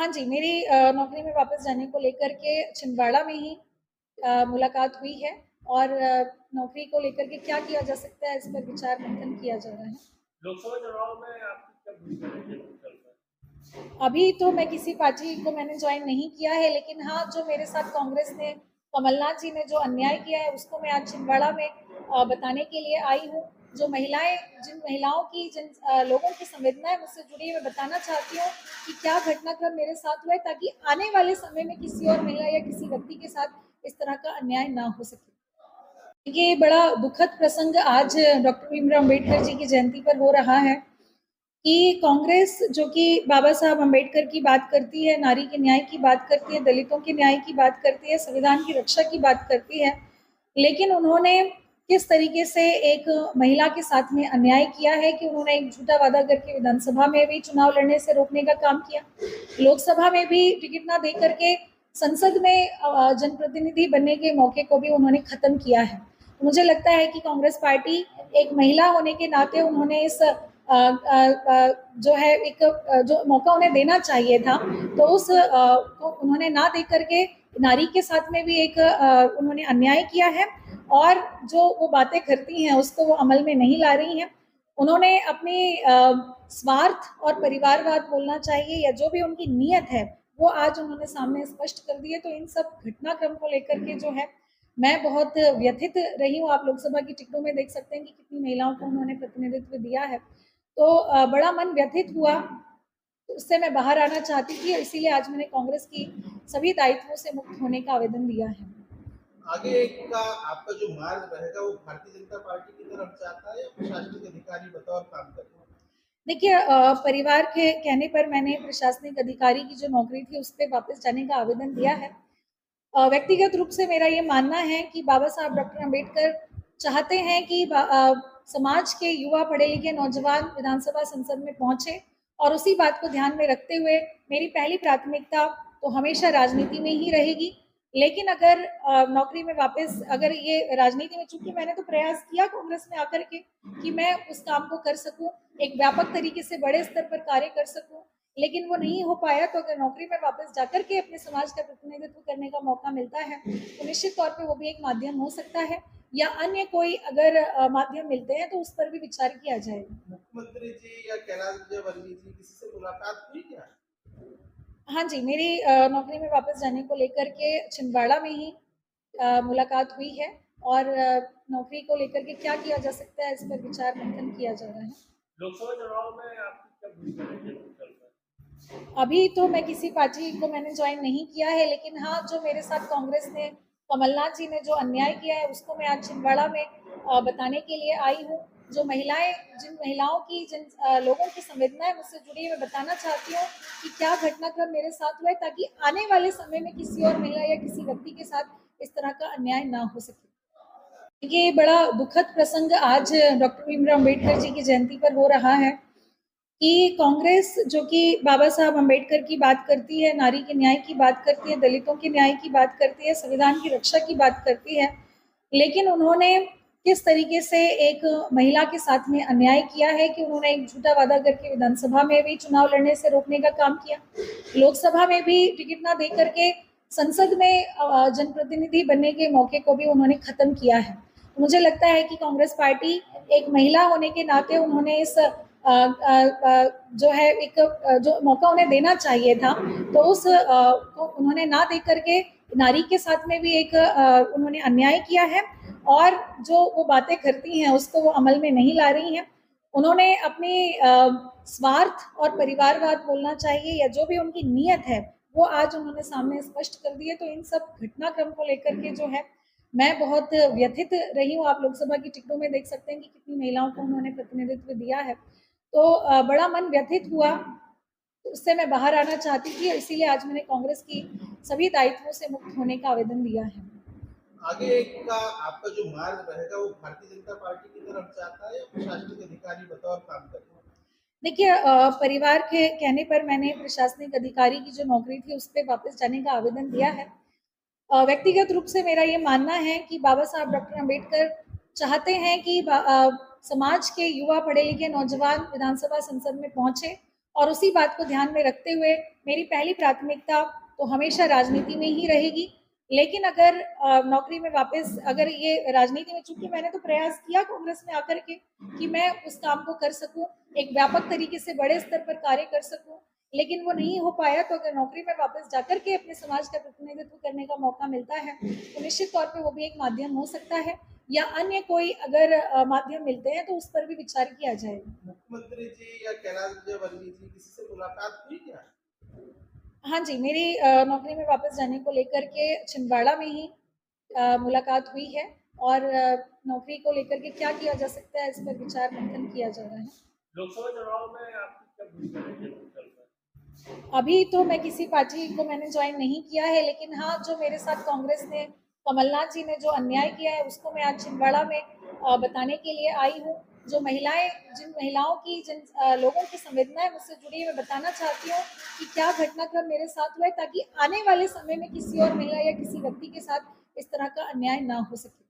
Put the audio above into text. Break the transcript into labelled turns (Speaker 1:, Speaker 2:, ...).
Speaker 1: हाँ जी, मेरी नौकरी में वापस जाने को लेकर के छिंदवाड़ा में ही मुलाकात हुई है और नौकरी को लेकर के क्या किया जा सकता है, इस पर विचार मंथन किया जा रहा है।
Speaker 2: लोकसभा चुनाव में आपकी क्या भूमिका रहेगी अभी चल रहा है?
Speaker 1: अभी तो मैं किसी पार्टी को मैंने ज्वाइन नहीं किया है, लेकिन हाँ, जो मेरे साथ कांग्रेस ने, कमलनाथ जी ने जो अन्याय किया है, उसको मैं आज छिंदवाड़ा में बताने के लिए आई हूँ। जो महिलाएं, जिन महिलाओं की, जिन लोगों की संवेदनाएं मुझसे जुड़ी है, मैं बताना चाहती हूँ कि क्या घटनाक्रम मेरे साथ हुआ है, ताकि आने वाले समय में किसी और महिला या किसी व्यक्ति के साथ इस तरह का अन्याय ना हो सके। ये बड़ा दुखद प्रसंग आज डॉक्टर भीमराव अम्बेडकर जी की जयंती पर हो रहा है कि कांग्रेस, जो कि बाबा साहब अम्बेडकर की बात करती है, नारी के न्याय की बात करती है, दलितों के न्याय की बात करती है, संविधान की रक्षा की बात करती है, लेकिन उन्होंने किस तरीके से एक महिला के साथ में अन्याय किया है कि उन्होंने एक झूठा वादा करके विधानसभा में भी चुनाव लड़ने से रोकने का काम किया, लोकसभा में भी टिकट ना दे करके संसद में जनप्रतिनिधि बनने के मौके को भी उन्होंने खत्म किया है। मुझे लगता है कि कांग्रेस पार्टी, एक महिला होने के नाते उन्होंने इस जो है एक जो मौका उन्हें देना चाहिए था, तो उस को उन्होंने ना दे करके नारी के साथ में भी एक उन्होंने अन्याय किया है और जो वो बातें करती हैं उसको वो अमल में नहीं ला रही हैं। उन्होंने अपनी स्वार्थ और परिवारवाद बोलना चाहिए या जो भी उनकी नीयत है, वो आज उन्होंने सामने स्पष्ट कर दी है। तो इन सब घटनाक्रम को लेकर के जो है, मैं बहुत व्यथित रही हूँ। आप लोकसभा की टिकटों में देख सकते हैं कि कितनी महिलाओं को उन्होंने प्रतिनिधित्व दिया है। तो बड़ा मन व्यथित हुआ, तो उससे मैं बाहर आना चाहती थी और इसीलिए आज मैंने कांग्रेस की सभी दायित्वों से मुक्त होने का आवेदन दिया है।
Speaker 2: आगे का आपका जो मार्ग रहेगा वो भारतीय जनता पार्टी की तरफ जाता है या प्रशासनिक अधिकारी बतौर काम करेगा?
Speaker 1: देखिए, परिवार के कहने पर मैंने प्रशासनिक अधिकारी की जो नौकरी थी, उस पे वापस जाने का आवेदन दिया है। व्यक्तिगत रूप से मेरा ये मानना है कि बाबा साहब डॉक्टर अम्बेडकर चाहते हैं कि समाज के युवा, पढ़े लिखे नौजवान विधानसभा संसद में पहुंचे और उसी बात को ध्यान में रखते हुए मेरी पहली प्राथमिकता तो हमेशा राजनीति में ही रहेगी। लेकिन अगर नौकरी में वापस, अगर ये राजनीति में, चूंकि मैंने तो प्रयास किया कांग्रेस में आकर के कि मैं उस काम को कर सकूं, एक व्यापक तरीके से बड़े स्तर पर कार्य कर सकूं, लेकिन वो नहीं हो पाया। तो अगर नौकरी में वापस जाकर के अपने समाज का प्रतिनिधित्व करने का मौका मिलता है, तो निश्चित तौर पे वो भी एक माध्यम हो सकता है, या अन्य कोई अगर माध्यम मिलते हैं तो उस पर भी विचार किया जाएगा।
Speaker 2: मुख्यमंत्री जी या कैलाश विजयवर्गीय जी किसी से मुलाकात हुई क्या?
Speaker 1: हाँ जी, मेरी नौकरी में वापस जाने को लेकर के छिंदवाड़ा में ही मुलाकात हुई है और नौकरी को लेकर के क्या किया जा सकता है, इस पर विचार मंथन किया जा रहा है।
Speaker 2: लोकसभा चुनाव में आपकी क्या भूमिका रहेगी अभी चल रहा है?
Speaker 1: अभी तो मैं किसी पार्टी को मैंने ज्वाइन नहीं किया है, लेकिन हाँ, जो मेरे साथ कांग्रेस ने, कमलनाथ जी ने जो अन्याय किया है, उसको मैं आज छिंदवाड़ा में बताने के लिए आई हूँ। जो महिलाएं, जिन महिलाओं की, जिन लोगों की संवेदनाएं मुझसे जुड़ी है, मैं बताना चाहती हूँ कि क्या घटनाक्रम मेरे साथ हुआ है, ताकि आने वाले समय में किसी और महिला या किसी व्यक्ति के साथ इस तरह का अन्याय ना हो सके। ये बड़ा दुखद प्रसंग आज डॉक्टर भीमराव अम्बेडकर जी की जयंती पर हो रहा है कि कांग्रेस, जो कि बाबा साहब अम्बेडकर की बात करती है, नारी के न्याय की बात करती है, दलितों के न्याय की बात करती है, संविधान की रक्षा की बात करती है, लेकिन उन्होंने किस तरीके से एक महिला के साथ में अन्याय किया है कि उन्होंने एक झूठा वादा करके विधानसभा में भी चुनाव लड़ने से रोकने का काम किया, लोकसभा में भी टिकट ना दे करके संसद में जनप्रतिनिधि बनने के मौके को भी उन्होंने खत्म किया है। मुझे लगता है कि कांग्रेस पार्टी, एक महिला होने के नाते उन्होंने इस जो है एक जो मौका उन्हें देना चाहिए था, तो उस को उन्होंने ना दे करके नारी के साथ में भी एक उन्होंने अन्याय किया है और जो वो बातें करती हैं उसको वो अमल में नहीं ला रही हैं। उन्होंने अपनी स्वार्थ और परिवारवाद बोलना चाहिए या जो भी उनकी नीयत है, वो आज उन्होंने सामने स्पष्ट कर दी है। तो इन सब घटनाक्रम को लेकर के जो है, मैं बहुत व्यथित रही हूँ। आप लोकसभा की टिकटों में देख सकते हैं कि कितनी महिलाओं को उन्होंने प्रतिनिधित्व दिया है। तो बड़ा मन व्यथित हुआ, तो उससे मैं बाहर आना चाहती थी और इसीलिए आज मैंने कांग्रेस की सभी दायित्वों से मुक्त होने का आवेदन दिया है।
Speaker 2: आगे का आपका जो मार्ग रहेगा वो भारतीय जनता पार्टी की तरफ जाता है या प्रशासनिक अधिकारी बतौर काम करेगा?
Speaker 1: देखिए, परिवार के कहने पर मैंने प्रशासनिक अधिकारी की जो नौकरी थी, उस पे वापस जाने का आवेदन दिया है। व्यक्तिगत रूप से मेरा ये मानना है कि बाबा साहब डॉक्टर अम्बेडकर चाहते हैं कि समाज के युवा, पढ़े लिखे नौजवान विधानसभा संसद में पहुंचे और उसी बात को ध्यान में रखते हुए मेरी पहली प्राथमिकता तो हमेशा राजनीति में ही रहेगी। लेकिन अगर नौकरी में वापस अगर ये राजनीति में, चूंकि मैंने तो प्रयास किया कांग्रेस में आकर के कि मैं उस काम को कर सकूं, एक व्यापक तरीके से बड़े स्तर पर कार्य कर सकूं, लेकिन वो नहीं हो पाया। तो अगर नौकरी में वापस जाकर के अपने समाज का प्रतिनिधित्व करने का मौका मिलता है तो निश्चित तौर पे वो भी एक माध्यम हो सकता है, या अन्य कोई अगर माध्यम मिलते हैं तो उस पर भी विचार किया जाएगा।
Speaker 2: मुख्यमंत्री जी या कैलाश विजयवर्गीय जी किसी से मुलाकात हुई क्या?
Speaker 1: हाँ जी, मेरी नौकरी में वापस जाने को लेकर के छिंदवाड़ा में ही मुलाकात हुई है, और नौकरी को लेकर के क्या किया जा सकता है इस पर विचार मंथन किया जा रहा है।
Speaker 2: लोकसभा चुनाव में आपकी क्या भूमिका रहेगी?
Speaker 1: अभी तो मैं किसी पार्टी को मैंने ज्वाइन नहीं किया है, लेकिन हाँ, जो मेरे साथ कांग्रेस ने, कमलनाथ जी ने जो अन्याय किया है उसको मैं आज छिंदवाड़ा में बताने के लिए आई हूँ। जो महिलाएं, जिन महिलाओं की, जिन लोगों की संवेदनाएं मुझसे जुड़ी है, मैं बताना चाहती हूँ कि क्या घटनाक्रम मेरे साथ हुआ है, ताकि आने वाले समय में किसी और महिला या किसी व्यक्ति के साथ इस तरह का अन्याय ना हो सके।